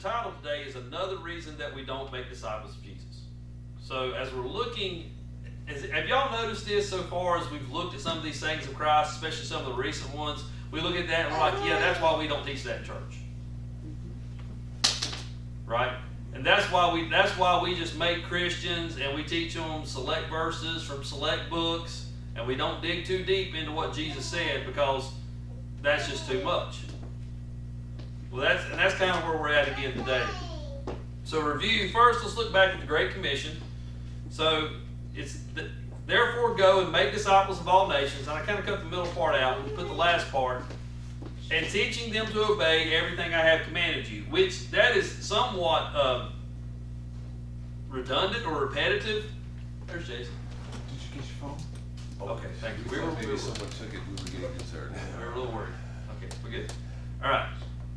title today is Another Reason That We Don't Make Disciples of Jesus. So as we're looking, have y'all noticed this so far as we've looked at some of these sayings of Christ, especially some of the recent ones? We look at that and we're like, yeah, that's why we don't teach that in church. Right? And that's why we just make Christians and we teach them select verses from select books, and we don't dig too deep into what Jesus said because that's just too much. Well, that's kind of where we're at again today. So review first. Let's look back at the Great Commission. So therefore go and make disciples of all nations. And I kind of cut the middle part out and put the last part. And teaching them to obey everything I have commanded you, which that is somewhat redundant or repetitive. There's Jason. Did you get your phone? Okay, thank you. Maybe someone took it. We were getting concerned. We were a little worried. Okay, we're good. All right.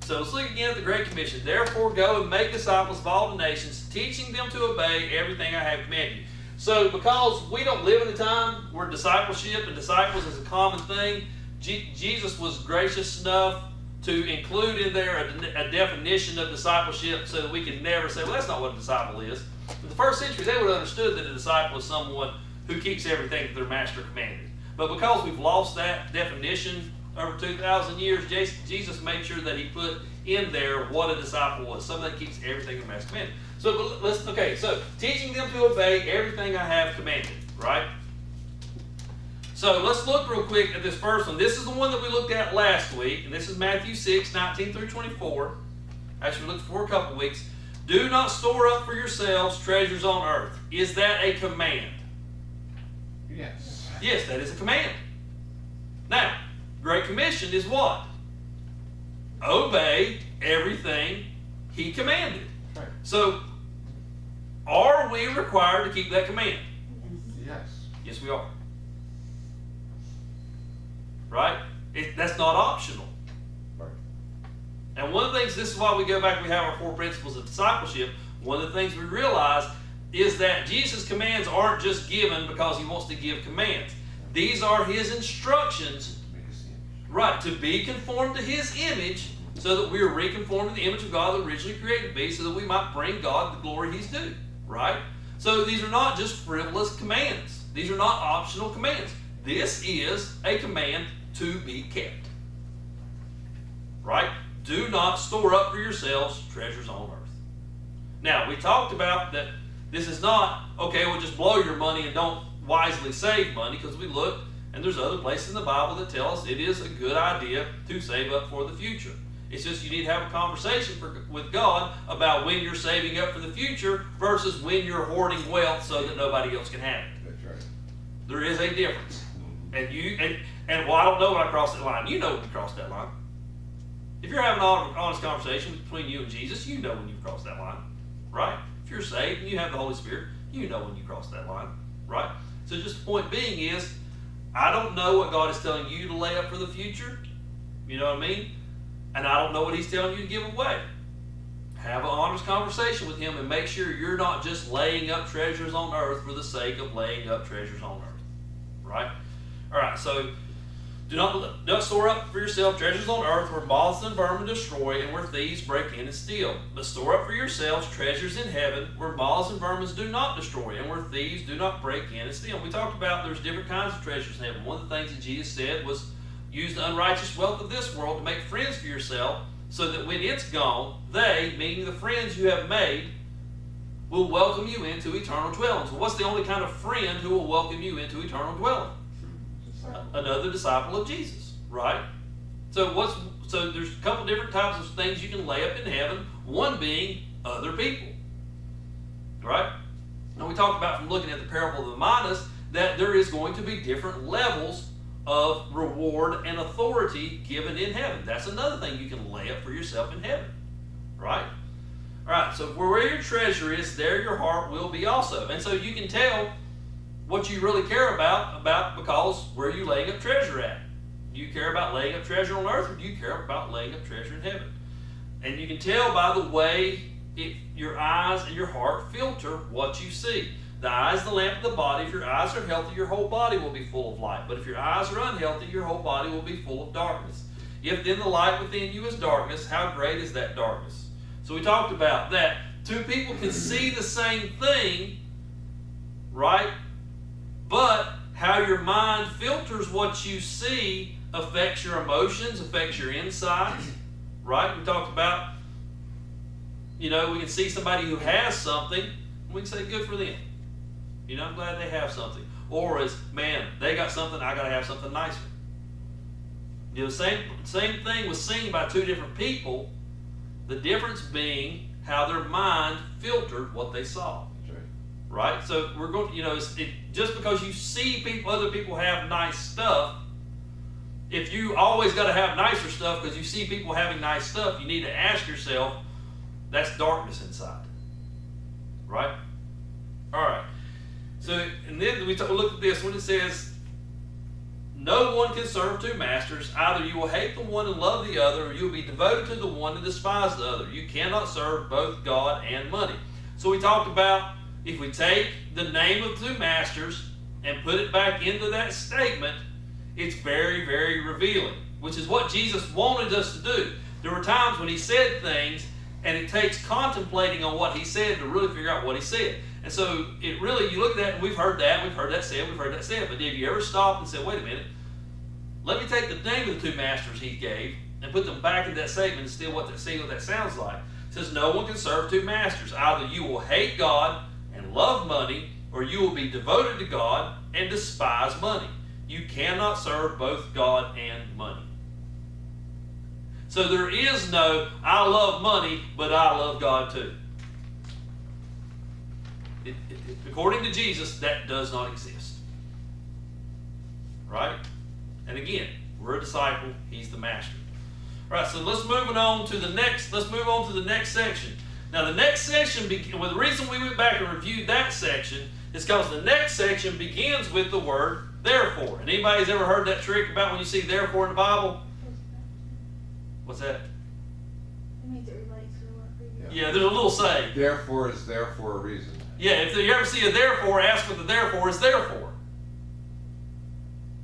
So let's look again at the Great Commission. Therefore, go and make disciples of all the nations, teaching them to obey everything I have commanded you. So, because we don't live in a time where discipleship and disciples is a common thing, Jesus was gracious enough to include in there a definition of discipleship so that we can never say, well, that's not what a disciple is. In the first century, they would have understood that a disciple is someone who keeps everything that their master commanded. But because we've lost that definition over 2,000 years, Jesus made sure that he put in there what a disciple was, someone that keeps everything the master commanded. So teaching them to obey everything I have commanded, right? So let's look real quick at this first one. This is the one that we looked at last week, and this is Matthew 6, 19 through 24. Actually, we looked for a couple weeks. Do not store up for yourselves treasures on earth. Is that a command? Yes. Yes, that is a command. Now, Great Commission is what? Obey everything he commanded. Right. So, are we required to keep that command? Yes. Yes, we are. Right? That's not optional. Right. And one of the things, this is why we go back and we have our 4 principles of discipleship. One of the things we realize is that Jesus' commands aren't just given because he wants to give commands. These are his instructions, right, to be conformed to his image so that we are reconformed to the image of God that originally created me so that we might bring God the glory he's due, right? So these are not just frivolous commands. These are not optional commands. This is a command to be kept, right? Do not store up for yourselves treasures on earth. Now, we talked about that this is not, okay, well, just blow your money and don't wisely save money, because we look, and there's other places in the Bible that tell us it is a good idea to save up for the future. It's just you need to have a conversation with God about when you're saving up for the future versus when you're hoarding wealth so that nobody else can have it. That's right. There is a difference. And well, I don't know when I crossed that line. You know when you crossed that line. If you're having an honest conversation between you and Jesus, you know when you've crossed that line, right? If you're saved and you have the Holy Spirit, you know when you cross that line, right? So just the point being is, I don't know what God is telling you to lay up for the future. You know what I mean? And I don't know what he's telling you to give away. Have an honest conversation with him and make sure you're not just laying up treasures on earth for the sake of laying up treasures on earth, right? All right, so do not store up for yourself treasures on earth where moths and vermin destroy and where thieves break in and steal. But store up for yourselves treasures in heaven where moths and vermin do not destroy and where thieves do not break in and steal. We talked about there's different kinds of treasures in heaven. One of the things that Jesus said was use the unrighteous wealth of this world to make friends for yourself so that when it's gone, they, meaning the friends you have made, will welcome you into eternal dwellings. Well, what's the only kind of friend who will welcome you into eternal dwelling? Another disciple of Jesus, right? So there's a couple different types of things you can lay up in heaven, one being other people, right? Now we talked about from looking at the parable of the minas that there is going to be different levels of reward and authority given in heaven. That's another thing you can lay up for yourself in heaven, right? All right, so where your treasure is, there your heart will be also. And so you can tell what you really care about because where you laying up treasure at. Do you care about laying up treasure on earth, or do you care about laying up treasure in heaven? And you can tell by the way your eyes and your heart filter what you see. The eye is the lamp of the body. If your eyes are healthy, your whole body will be full of light. But if your eyes are unhealthy, your whole body will be full of darkness. If then the light within you is darkness, how great is that darkness? So we talked about that. Two people can see the same thing, right? But how your mind filters what you see affects your emotions, affects your insights, right? We talked about, we can see somebody who has something, and we can say, good for them. I'm glad they have something. Or as, man, they got something, I got to have something nicer. Same thing was seen by two different people, the difference being how their mind filtered what they saw. That's Right? So we're going to, just because you see other people have nice stuff, if you always got to have nicer stuff because you see people having nice stuff, you need to ask yourself, that's darkness inside. Right? All right. So, and then we look at this when it says, no one can serve two masters. Either you will hate the one and love the other, or you will be devoted to the one and despise the other. You cannot serve both God and money. So we talked about if we take the name of two masters and put it back into that statement, it's very, very revealing, which is what Jesus wanted us to do. There were times when he said things, and it takes contemplating on what he said to really figure out what he said. And so it really, you look at that, and we've heard that said, but have you ever stopped and said, wait a minute, let me take the name of the two masters he gave and put them back in that statement and see what that sounds like. It says, no one can serve two masters. Either you will hate God and love money, or you will be devoted to God and despise money. You cannot serve both God and money. So there is no, I love money, but I love God too. According to Jesus, that does not exist. Right? And again, we're a disciple, he's the master. All right, so let's move on to the next section. Now the next section, the reason we went back and reviewed that section is because the next section begins with the word therefore. And anybody's ever heard that trick about when you see therefore in the Bible? What's that? It means it relates to what previous. Yeah, there's a little saying. Therefore is there for a reason. Yeah, if you ever see a therefore, ask what the therefore is there for.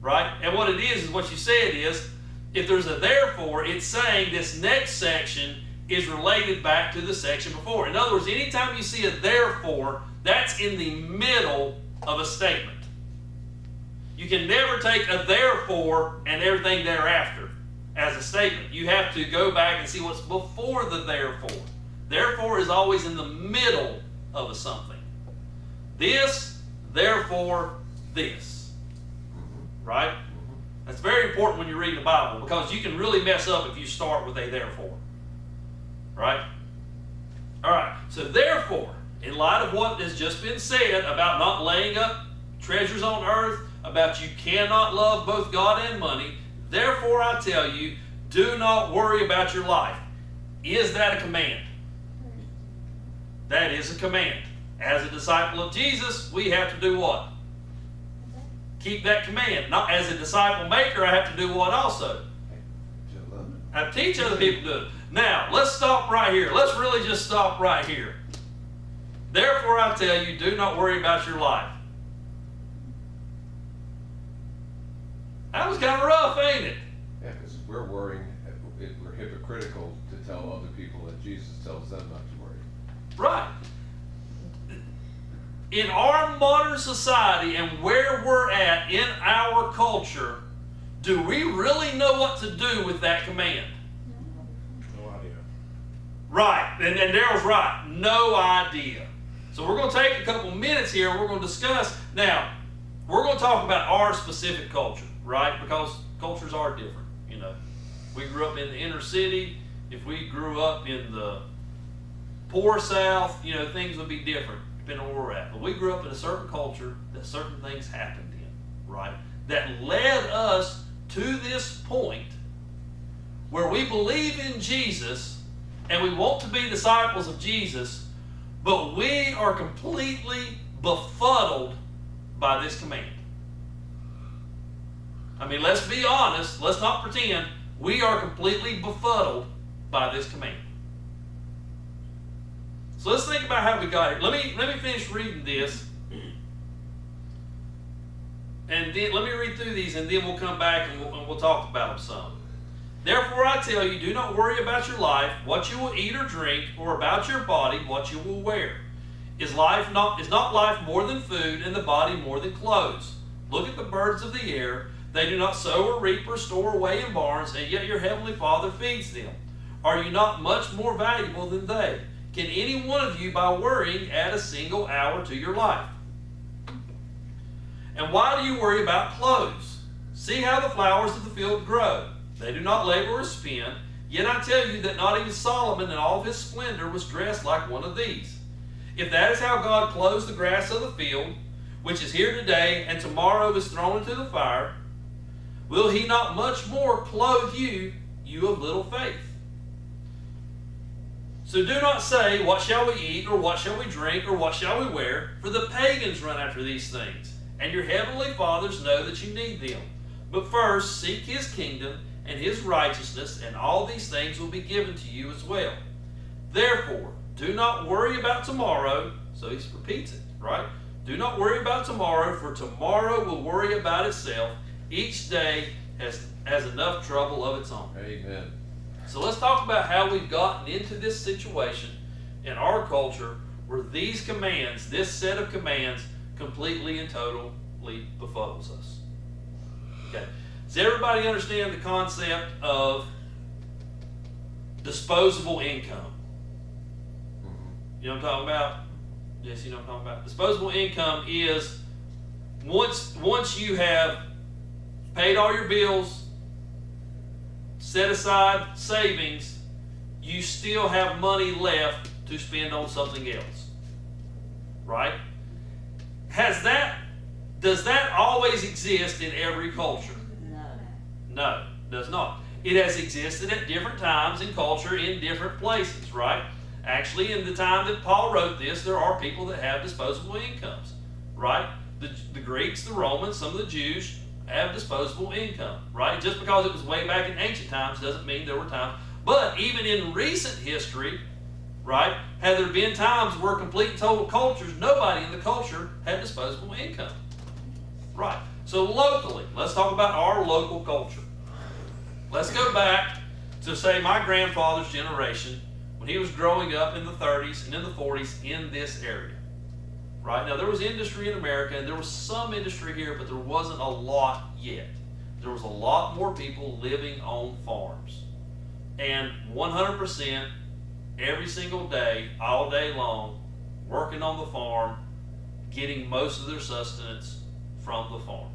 Right? And what it is what you said is, if there's a therefore, it's saying this next section is related back to the section before. In other words, anytime you see a therefore, that's in the middle of a statement. You can never take a therefore and everything thereafter as a statement. You have to go back and see what's before the therefore. Therefore is always in the middle of a something. This, therefore, this. Right? That's very important when you read the Bible, because you can really mess up if you start with a therefore. Right? Alright, so therefore, in light of what has just been said about not laying up treasures on earth, about you cannot love both God and money, therefore I tell you, do not worry about your life. Is that a command? That is a command. As a disciple of Jesus, we have to do what? Keep that command. Not as a disciple maker, I have to do what also? I have to teach other people to do it. Now, let's stop right here. Let's really just stop right here. Therefore, I tell you, do not worry about your life. That was kind of rough, ain't it? Yeah, because we're worrying, we're hypocritical to tell other people that Jesus tells them not to worry. Right. In our modern society and where we're at in our culture, do we really know what to do with that command? No idea. Right, and Daryl's right. No idea. So we're going to take a couple minutes here and we're going to discuss. Now, we're going to talk about our specific culture, right? Because cultures are different, you know. We grew up in the inner city. If we grew up in the poor South, you know, things would be different depending on where we're at. But we grew up in a certain culture that certain things happened in, right? That led us to this point where we believe in Jesus and we want to be disciples of Jesus, but we are completely befuddled by this command. I mean, let's be honest. Let's not pretend. We are completely befuddled by this command. So let's think about how we got here. Let me finish reading this. And then let me read through these, and then we'll come back and we'll talk about them some. Therefore I tell you, do not worry about your life, what you will eat or drink, or about your body, what you will wear. Is not life more than food, and the body more than clothes? Look at the birds of the air. They do not sow or reap or store away in barns, and yet your heavenly Father feeds them. Are you not much more valuable than they? Can any one of you, by worrying, add a single hour to your life? And why do you worry about clothes? See how the flowers of the field grow. They do not labor or spin. Yet I tell you that not even Solomon in all of his splendor was dressed like one of these. If that is how God clothes the grass of the field, which is here today and tomorrow is thrown into the fire, will he not much more clothe you, you of little faith? So do not say, what shall we eat, or what shall we drink, or what shall we wear? For the pagans run after these things, and your heavenly fathers know that you need them. But first seek his kingdom and his righteousness, and all these things will be given to you as well. Therefore, do not worry about tomorrow. So he repeats it, right? Do not worry about tomorrow, for tomorrow will worry about itself. Each day has enough trouble of its own. Amen. So let's talk about how we've gotten into this situation in our culture where these commands, this set of commands, completely and totally befuddles us. Okay. Does everybody understand the concept of disposable income? You know what I'm talking about? Yes, you know what I'm talking about. Disposable income is once you have paid all your bills, set aside savings, you still have money left to spend on something else. Right? Does that always exist in every culture? No, it does not. It has existed at different times in culture in different places, right? Actually, in the time that Paul wrote this, there are people that have disposable incomes, right? The Greeks, the Romans, some of the Jews have disposable income, right? Just because it was way back in ancient times doesn't mean there were times. But even in recent history, right, have there been times where complete and total cultures, nobody in the culture had disposable income, right? So locally, let's talk about our local culture. Let's go back to, say, my grandfather's generation when he was growing up in the 30s and in the 40s in this area. Right? Now, there was industry in America, and there was some industry here, but there wasn't a lot yet. There was a lot more people living on farms. And 100% every single day, all day long, working on the farm, getting most of their sustenance from the farm.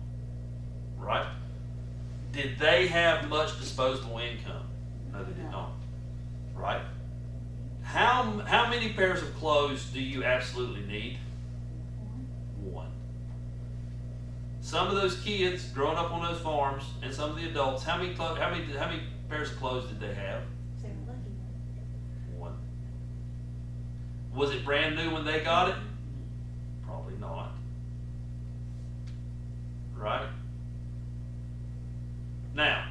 Right? Did they have much disposable income? No, they did not. Right? How many pairs of clothes do you absolutely need? One. Some of those kids growing up on those farms, and some of the adults, how many pairs of clothes did they have? Say we're lucky. One. Was it brand new when they got it? Probably not. Right? Now,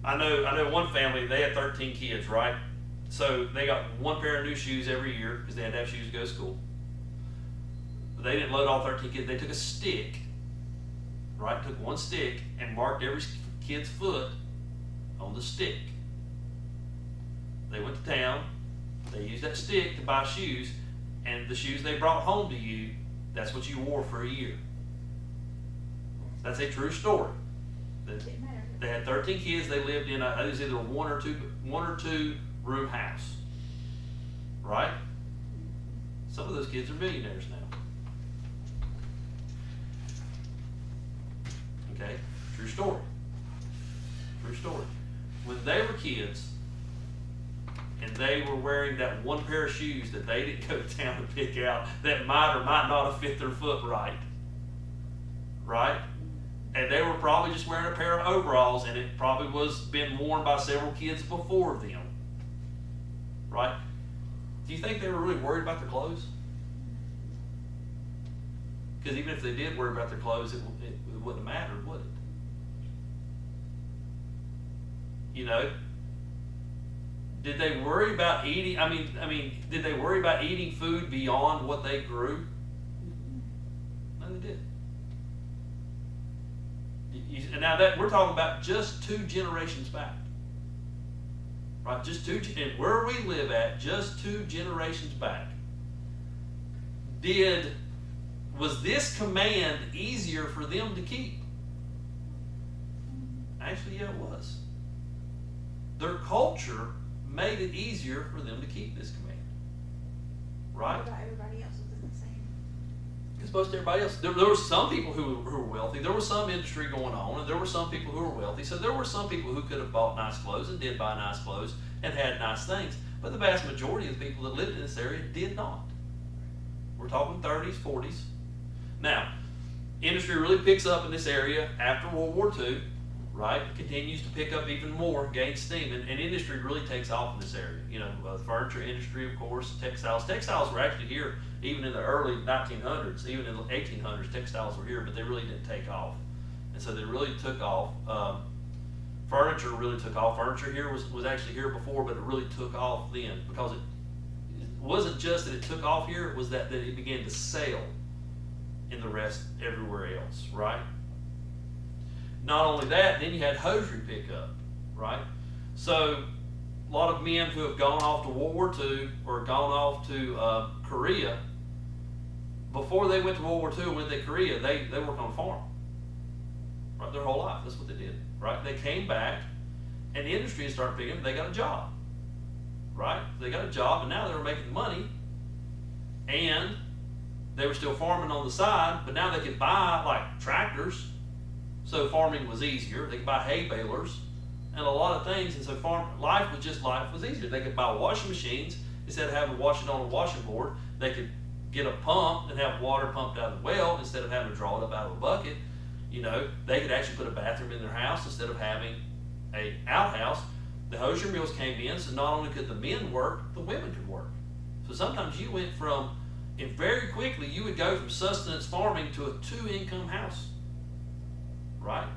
I know one family, they had 13 kids, right? So they got one pair of new shoes every year because they had to have shoes to go to school. But they didn't load all 13 kids. They took a stick, right? Took one stick and marked every kid's foot on the stick. They went to town. They used that stick to buy shoes, and the shoes they brought home to you, that's what you wore for a year. That's a true story. Didn't matter. They had 13 kids. They lived in it was either a one or two room house. Right? Some of those kids are millionaires now. Okay? True story. True story. When they were kids, and they were wearing that one pair of shoes that they didn't go to town to pick out that might or might not have fit their foot right. Right? And they were probably just wearing a pair of overalls, and it probably was been worn by several kids before them. Right? Do you think they were really worried about their clothes? Because even if they did worry about their clothes, it wouldn't have mattered, would it? You know? Did they worry about eating? I mean, did they worry about eating food beyond what they grew? No, they didn't. And now that we're talking about just 2 generations back. right? And where we live at, just 2 generations back, was this command easier for them to keep? Actually, yeah, it was. Their culture made it easier for them to keep this command. Right? What about everybody else was in the same? Because most everybody else, there were some people who were wealthy. There was some industry going on, and there were some people who were wealthy. So there were some people who could have bought nice clothes and did buy nice clothes and had nice things. But the vast majority of the people that lived in this area did not. We're talking 30s, 40s. Now, industry really picks up in this area after World War II, right? It continues to pick up even more, gain steam, and industry really takes off in this area. You know, the furniture industry, of course, textiles. Textiles were actually here even in the early 1900s, even in the 1800s, textiles were here, but they really didn't take off. And so they really took off. Furniture really took off. Furniture here was actually here before, but it really took off then because it wasn't just that it took off here, it was that it began to sell in the rest everywhere else, right? Not only that, then you had hosiery pickup, right? So a lot of men who have gone off to World War II or gone off to Korea, before they went to World War II and went to Korea, they worked on a farm, right? Their whole life, that's what they did, right? They came back and the industry started picking up, they got a job, right? They got a job and now they were making money and they were still farming on the side, but now they could buy like tractors. So farming was easier. They could buy hay balers and a lot of things. And so life was easier. They could buy washing machines instead of having to wash it on a washing board. They could get a pump and have water pumped out of the well instead of having to draw it up out of a bucket. You know, they could actually put a bathroom in their house instead of having a outhouse. The hosier mills came in, so not only could the men work, the women could work. So sometimes you went from, and very quickly you would go from sustenance farming to a 2-income house. Right?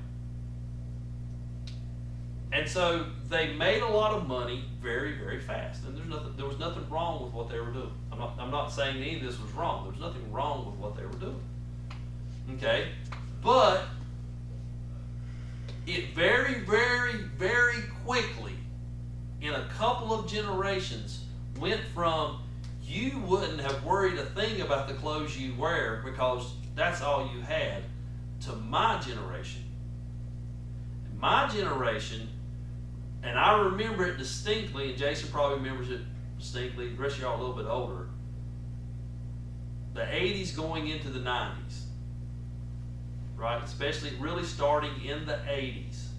And so they made a lot of money very, very fast. And there was nothing wrong with what they were doing. I'm not saying any of this was wrong. There was nothing wrong with what they were doing. Okay? But it very, very, very quickly, in a couple of generations, went from you wouldn't have worried a thing about the clothes you wear because that's all you had, to my generation. My generation, and I remember it distinctly, and Jason probably remembers it distinctly, the rest of y'all are a little bit older, the 80s going into the 90s, right? Especially really starting in the 80s.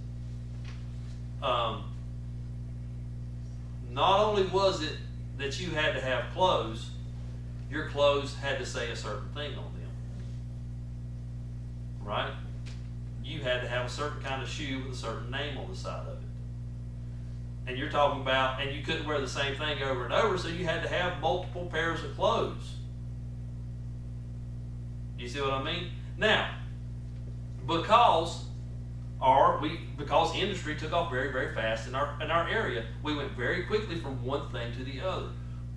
Not only was it that you had to have clothes, your clothes had to say a certain thing on them. Right? You had to have a certain kind of shoe with a certain name on the side of it. And you're talking about, and you couldn't wear the same thing over and over, so you had to have multiple pairs of clothes. You see what I mean? Now, because industry took off very, very fast in our area, we went very quickly from one thing to the other.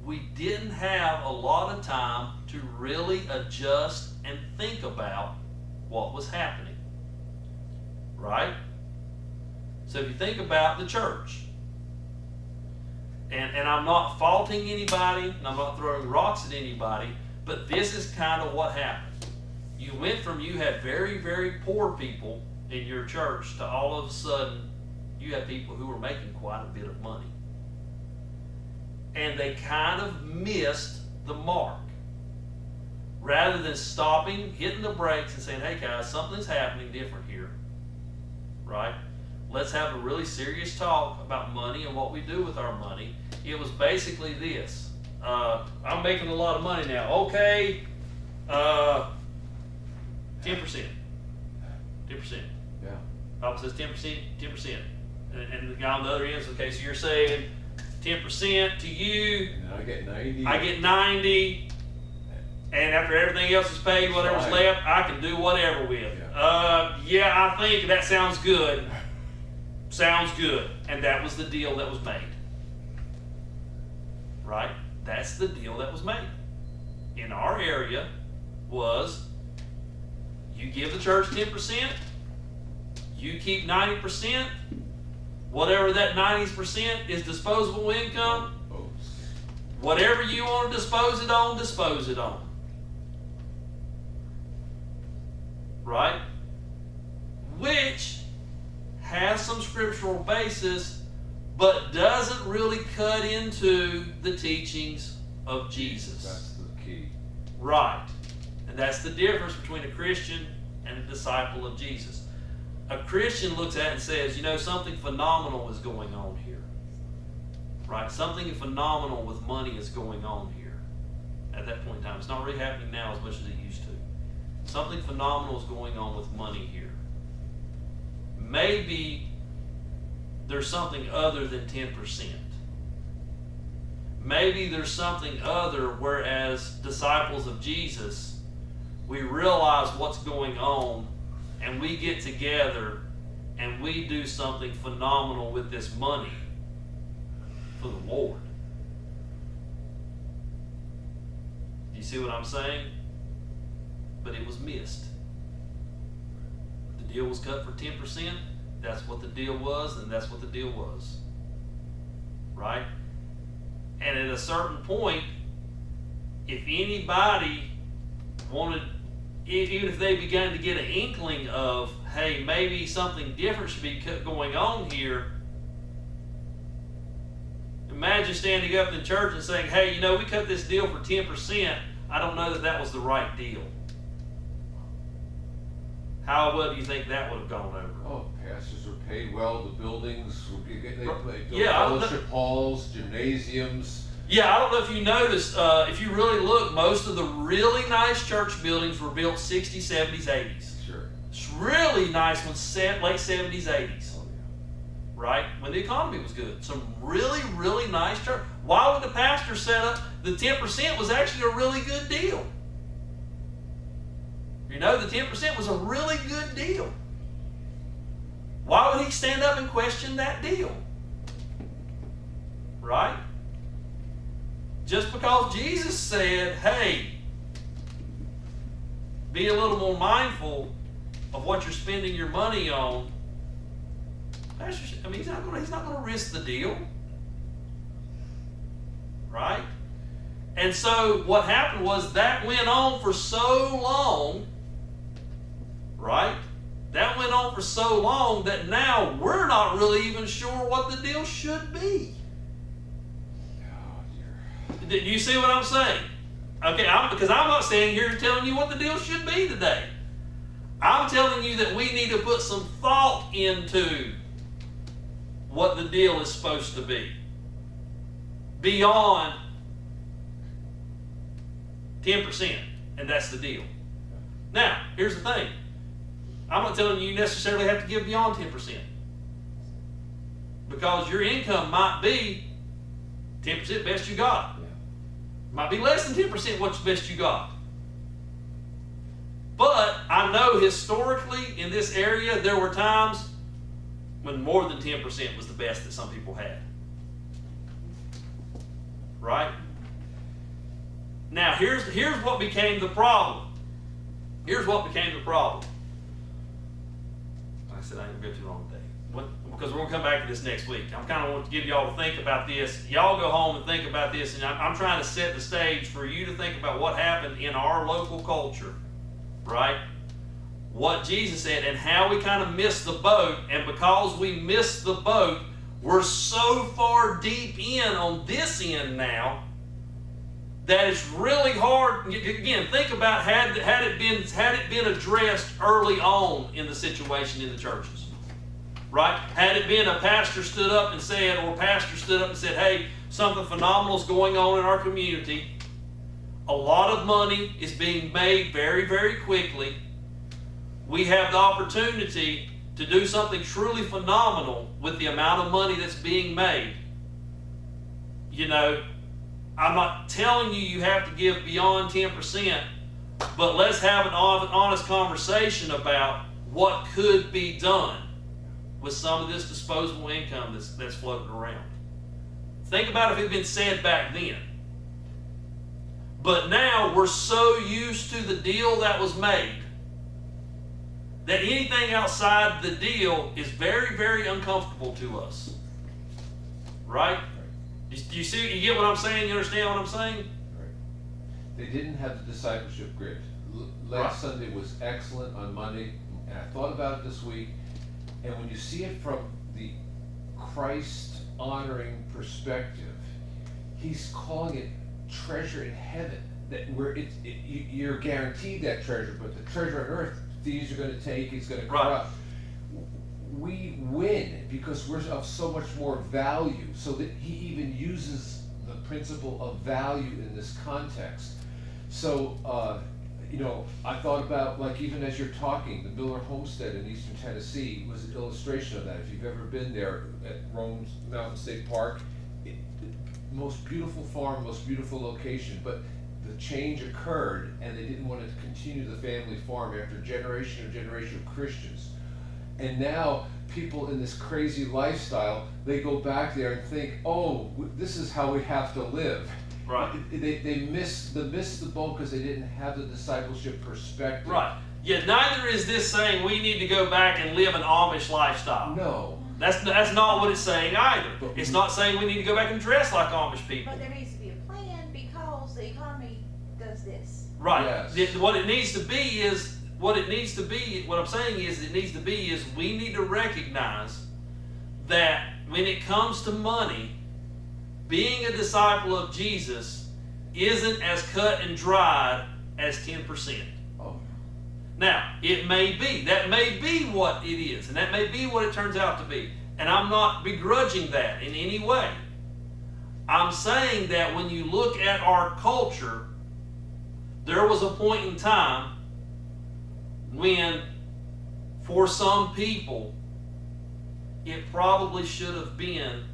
We didn't have a lot of time to really adjust and think about what was happening. Right? So if you think about the church, and I'm not faulting anybody, and I'm not throwing rocks at anybody, but this is kind of what happened. You went from, you had very, very poor people in your church to all of a sudden you had people who were making quite a bit of money. And they kind of missed the mark. Rather than stopping, hitting the brakes and saying, hey guys, something's happening different here. Right? Let's have a really serious talk about money and what we do with our money. It was basically this. I'm making a lot of money now. Okay, 10%. 10%. Yeah. Bible says 10%, 10%. And the guy on the other end says, okay, so you're saying 10% to you. And I get 90. I get 90. And after everything else is paid, whatever's Right. left, I can do whatever with. Yeah. I think that sounds good. Sounds good. And that was the deal that was made. Right? That's the deal that was made. In our area was, you give the church 10%, you keep 90%, Whatever that 90% is disposable income, Boats. whatever you want to dispose it on, dispose it on. Right? Which has some scriptural basis, but doesn't really cut into the teachings of Jesus. That's the key. Right. And that's the difference between a Christian and a disciple of Jesus. A Christian looks at it and says, you know, something phenomenal is going on here. Right? Something phenomenal with money is going on here at that point in time. It's not really happening now as much as it used to. Something phenomenal is going on with money here. Maybe there's something other than 10%. Maybe there's something other, whereas disciples of Jesus, we realize what's going on and we get together and we do something phenomenal with this money for the Lord. Do you see what I'm saying? But it was missed. The deal was cut for 10%. That's what the deal was, and that's what the deal was. Right? And at a certain point, if anybody wanted, even if they began to get an inkling of, hey, maybe something different should be going on here, imagine standing up in church and saying, hey, you know, we cut this deal for 10%. I don't know that that was the right deal. How well do you think that would have gone over? Oh, pastors are paid well. The buildings, they built Yeah, fellowship halls, gymnasiums. Yeah, I don't know if you noticed, if you really look, most of the really nice church buildings were built 60s, 70s, 80s. Sure. It's really nice ones, late 70s, 80s. Oh, yeah. Right? When the economy was good. Some really, really nice church. Why would the pastor set up the 10% was actually a really good deal? You know, the 10% was a really good deal. Why would he stand up and question that deal? Right? Just because Jesus said, hey, be a little more mindful of what you're spending your money on. Pastor, I mean, he's not going to risk the deal. Right? And so what happened was that went on for so long, right? That went on for so long that now we're not really even sure what the deal should be. Oh, dear. Do you see what I'm saying? Okay, because I'm not standing here telling you what the deal should be today. I'm telling you that we need to put some thought into what the deal is supposed to be. Beyond 10%, and that's the deal. Now, here's the thing. I'm not telling you necessarily have to give beyond 10%. Because your income might be 10% best you got. Yeah. Might be less than 10% what's best you got. But I know historically in this area there were times when more than 10% was the best that some people had. Right? Now here's what became the problem. Here's what became the problem. Like I said, I ain't gonna go too long today. Because we're gonna come back to this next week. I'm kind of want to give y'all to think about this. Y'all go home and think about this, and I'm trying to set the stage for you to think about what happened in our local culture, right? What Jesus said and how we kind of missed the boat, and because we missed the boat, we're so far deep in on this end now that it's really hard. Again, think about had it been addressed early on in the situation in the churches, right? Had it been a pastor stood up and said, hey, something phenomenal is going on in our community. A lot of money is being made very, very quickly. We have the opportunity to do something truly phenomenal with the amount of money that's being made. You know, I'm not telling you have to give beyond 10%, but let's have an honest conversation about what could be done with some of this disposable income that's floating around. Think about if it had been said back then. But now we're so used to the deal that was made that anything outside the deal is very, very uncomfortable to us. Right? You see, you get what I'm saying? You understand what I'm saying? Right. They didn't have the discipleship grid. Right. Last Sunday was excellent on Monday, and I thought about it this week, and when you see it from the Christ-honoring perspective, he's calling it treasure in heaven, that where you're guaranteed that treasure, but the treasure on earth, thieves are gonna take, it's gonna corrupt. We win because we're of so much more value, so that he even uses the principle of value in this context. So, I thought about, like, even as you're talking, the Miller Homestead in eastern Tennessee was an illustration of that. If you've ever been there at Rome's Mountain State Park, most beautiful farm, most beautiful location, but the change occurred and they didn't want to continue the family farm after generation and generation of Christians. And now people in this crazy lifestyle, they go back there and think, oh, this is how we have to live. Right. They missed the boat because they didn't have the discipleship perspective. Right. Yet neither is this saying we need to go back and live an Amish lifestyle. No. That's not what it's saying either. But It's not saying we need to go back and dress like Amish people. But there needs to be a plan because the economy does this. Right. Yes. What it needs to be is, what I'm saying is it needs to be is we need to recognize that when it comes to money, being a disciple of Jesus isn't as cut and dried as 10%. Oh. Now, that may be what it is, and that may be what it turns out to be. And I'm not begrudging that in any way. I'm saying that when you look at our culture, there was a point in time when, for some people, it probably should have been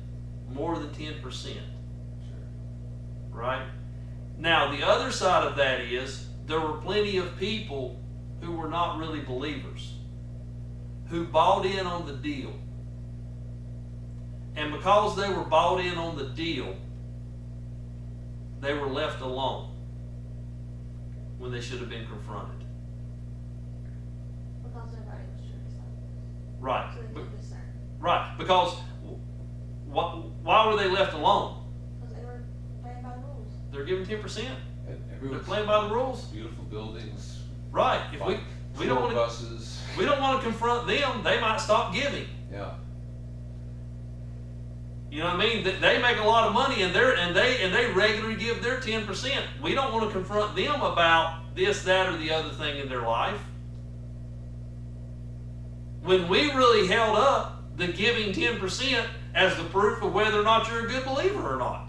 more than 10%. Sure. Right? Now, the other side of that is there were plenty of people who were not really believers, who bought in on the deal. And because they were bought in on the deal, they were left alone when they should have been confronted. Because everybody was sure to something. Right. So they did discern. Right. Because why were they left alone? Because they were playing by the rules. They're given 10%. And They're everyone's playing by the rules. beautiful buildings, Right. If we don't want to buses. we don't want to confront them, they might stop giving. Yeah. You know what I mean? They make a lot of money and they regularly give their 10%. We don't want to confront them about this, that, or the other thing in their life. When we really held up the giving 10% as the proof of whether or not you're a good believer or not.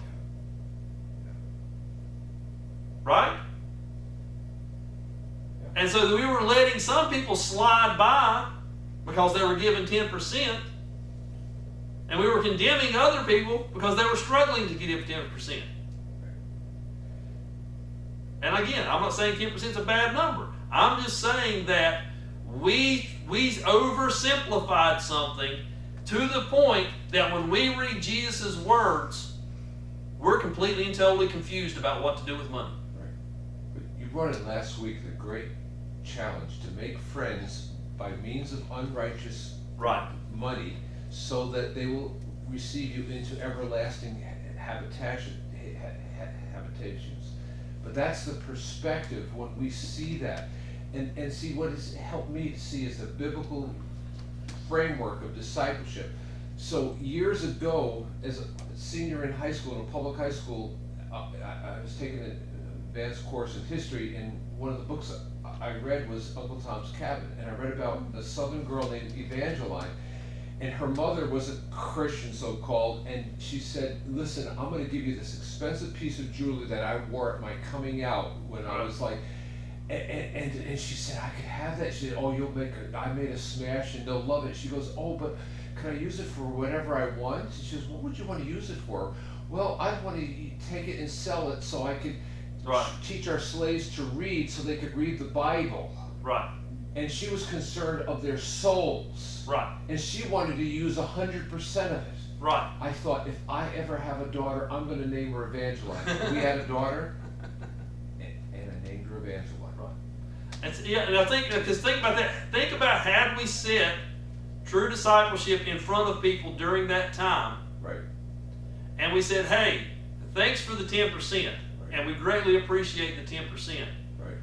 Right? And so we were letting some people slide by because they were given 10%. And we were condemning other people because they were struggling to give 10%. And again, I'm not saying 10% is a bad number. I'm just saying that we oversimplified something to the point that when we read Jesus' words, we're completely and totally confused about what to do with money. Right. But you brought in last week the great challenge to make friends by means of unrighteous Right. money, so that they will receive you into everlasting habitations. But that's the perspective when we see that. And see, what has helped me to see is the biblical framework of discipleship. So years ago, as a senior in high school, in a public high school, I was taking an advanced course in history, and one of the books I read was Uncle Tom's Cabin, and I read about a southern girl named Evangeline. And her mother was a Christian, so-called, and she said, listen, I'm going to give you this expensive piece of jewelry that I wore at my coming out when I was like, and she said, I could have that. She said, oh, I made a smash and they'll love it. She goes, oh, but can I use it for whatever I want? She says, what would you want to use it for? Well, I want to take it and sell it so I could teach our slaves to read so they could read the Bible. Right. And she was concerned of their souls. Right. And she wanted to use 100% of it. Right. I thought, if I ever have a daughter, I'm going to name her Evangeline. We had a daughter, and I named her Evangeline. And I think, because think about that. Think about had we set true discipleship in front of people during that time, Right. and we said, hey, thanks for the 10%, and we greatly appreciate the 10%. Right.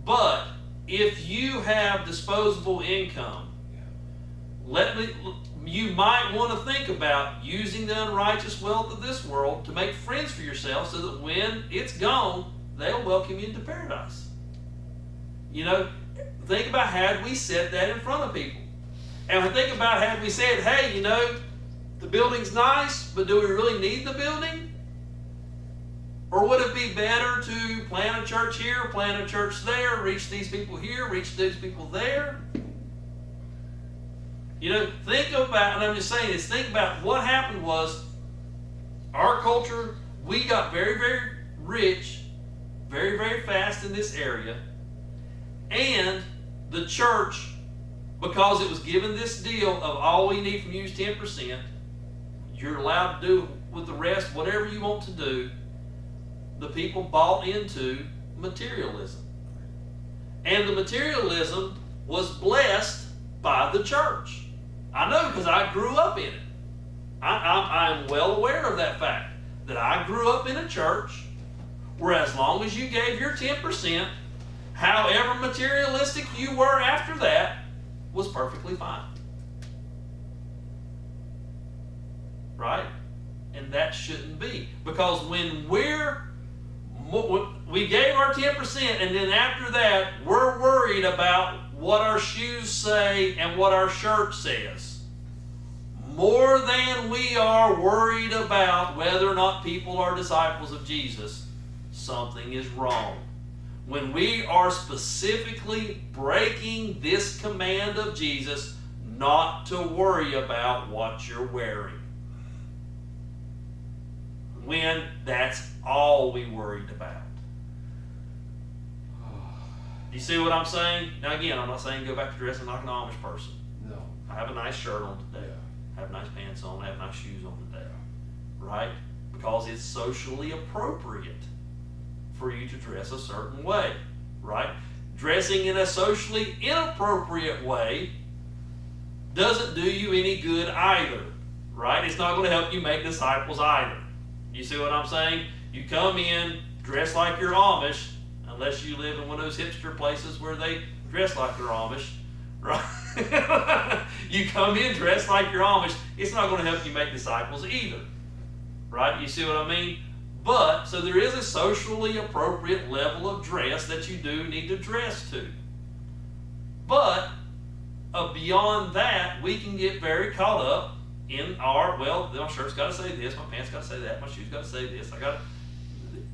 But if you have disposable income, you might want to think about using the unrighteous wealth of this world to make friends for yourself so that when it's gone, they'll welcome you into paradise. You know, think about had we set that in front of people. And think about had we said, hey, you know, the building's nice, but do we really need the building? Or would it be better to plant a church here, plant a church there, reach these people here, reach these people there? You know, think about, and I'm just saying this, think about what happened was our culture, we got very, very rich, very, very fast in this area, and the church, because it was given this deal of all we need from you is 10%, you're allowed to do with the rest whatever you want to do, the people bought into materialism. And the materialism was blessed by the church. I know because I grew up in it. I'm well aware of that fact, that I grew up in a church where as long as you gave your 10%, however materialistic you were after that was perfectly fine. Right? And that shouldn't be. Because when we gave our 10% and then after that we're worried about what our shoes say and what our shirt says, more than we are worried about whether or not people are disciples of Jesus, something is wrong. When we are specifically breaking this command of Jesus not to worry about what you're wearing, when that's all we worried about. You see what I'm saying? Now again, I'm not saying go back to dressing like an Amish person. No. I have a nice shirt on today. I have nice pants on. I have nice shoes on today. Right? Because it's socially appropriate for you to dress a certain way. Right? Dressing in a socially inappropriate way doesn't do you any good either. Right? It's not going to help you make disciples either. You see what I'm saying? You come in, dress like you're Amish, unless you live in one of those hipster places where they dress like they're Amish, right? You come in dressed like you're Amish, it's not going to help you make disciples either, right? You see what I mean? But, so there is a socially appropriate level of dress that you do need to dress to. But, beyond that, we can get very caught up in our, well, my shirt's got to say this, my pants got to say that, my shoes got to say this.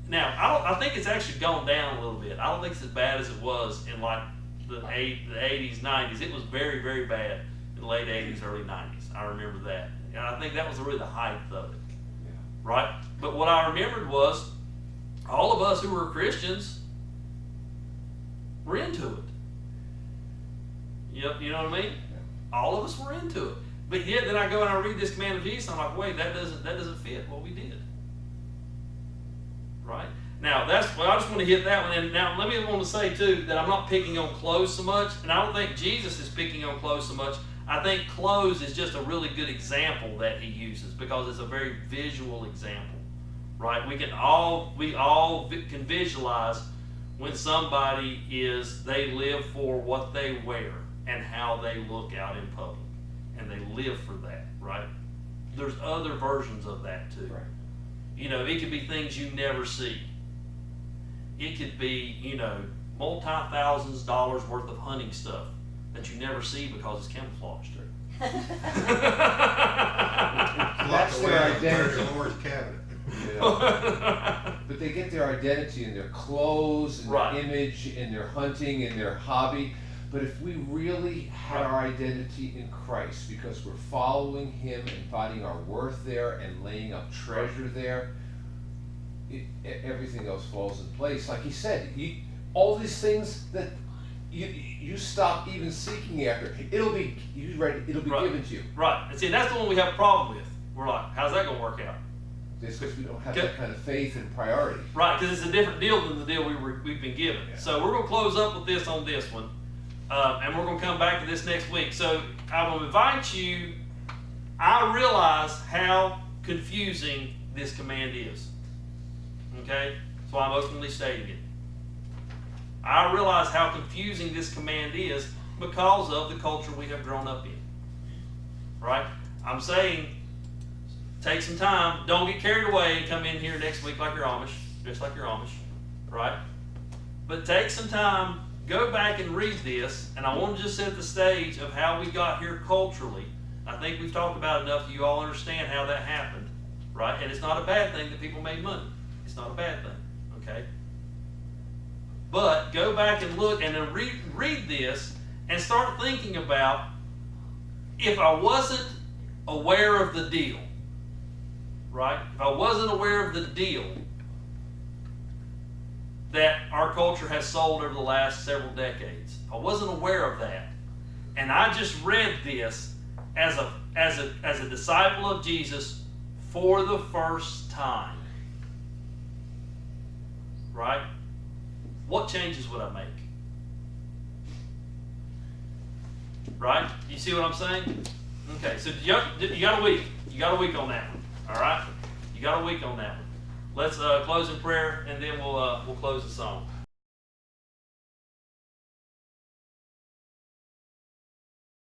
Now, I think it's actually gone down a little bit. I don't think it's as bad as it was in like the 80s, 90s. It was very, very bad in the late 80s, early 90s. I remember that. And I think that was really the height of it. Yeah. Right? But what I remembered was all of us who were Christians were into it. You know what I mean? All of us were into it. But yet then I go and I read this command of Jesus, and I'm like, wait, that doesn't fit what we did. Right? Now, I just want to hit that one. And now, let me want to say, too, that I'm not picking on clothes so much, and I don't think Jesus is picking on clothes so much. I think clothes is just a really good example that he uses because it's a very visual example, right? We all can visualize when somebody they live for what they wear and how they look out in public, and they live for that, right? There's other versions of that, too. Right. You know, it could be things you never see. It could be, multi-thousands dollars worth of hunting stuff that you never see because it's camouflaged. That's their identity. Lord's cabinet. Yeah. But they get their identity in their clothes, and Right. their image, in their hunting, in their hobby. But if we really had our identity in Christ, because we're following Him and finding our worth there and laying up treasure there, everything else falls in place. Like He said, all these things that you stop even seeking after, it'll be Right. given to you. Right. And see, that's the one we have a problem with. We're like, how's that going to work out? It's because we don't have Okay. that kind of faith and priority. Right, because it's a different deal than the deal we've been given. Yeah. So we're going to close up with this on this one. And we're going to come back to this next week. So I will invite you. I realize how confusing this command is. Okay? That's why I'm openly stating it. I realize how confusing this command is because of the culture we have grown up in. Right? I'm saying, take some time. Don't get carried away and come in here next week like you're Amish, just like you're Amish. Right? But take some time, go back and read this, and I want to just set the stage of how we got here culturally. I think we've talked about it enough that you all understand how that happened, right? And it's not a bad thing that people made money. It's not a bad thing, okay? But go back and look and then read this and start thinking about, if I wasn't aware of the deal, right? If I wasn't aware of the deal that our culture has sold over the last several decades, if I wasn't aware of that, and I just read this as a disciple of Jesus for the first time, right? What changes would I make? Right? You see what I'm saying? Okay, so you got a week. You got a week on that one. All right? You got a week on that one. Let's close in prayer, and then we'll close the song.